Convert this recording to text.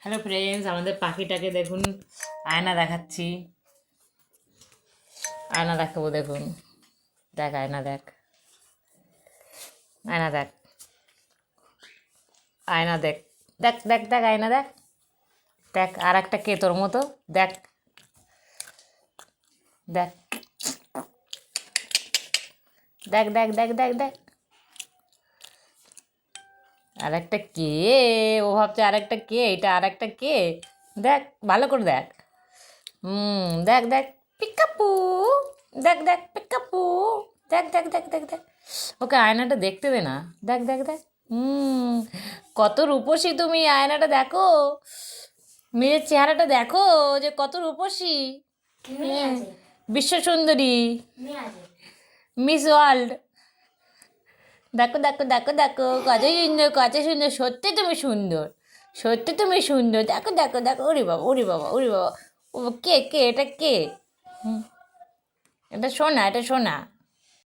Hello friends, আমাদের পাখিটাকে দেখুন, আয়না দেখাচ্ছি। আয়না দেখাবো, দেখুন। দেখ আয়না, দেখ আয়না, দেখ আয়না, দেখ দেখ দেখ দেখ আয়না, দেখ দেখ আর একটা কে তোর মতো, দেখ দেখ দেখ দেখ দেখ দেখ দেখ আর একটা কে। ও ভাবছে আর একটা কে, এটা আর একটা কে। দেখ ভালো করে দেখ। দেখ দেখ পিকাপু, দেখ দেখ পিকাপু, দেখ দেখ দেখ দেখ দেখ ওকে আয়নাটা দেখতে দে না। দেখ দেখ দেখ কত রূপসী তুমি, আয়নাটা দেখো, মেয়ের চেহারাটা দেখো যে কত রূপসী। বিশ্ব সুন্দরী, মিস ওয়ার্ল্ড। দেখো দেখো দেখো দেখো কত সুন্দর, কত সুন্দর, সত্যি তুমি সুন্দর, সত্যি তুমি সুন্দর। দেখো দেখো দেখো, ওরে বাবা, ওরে বাবা, ওরে বাবা। ও কে কে, এটা কে? এটা সোনা, এটা সোনা।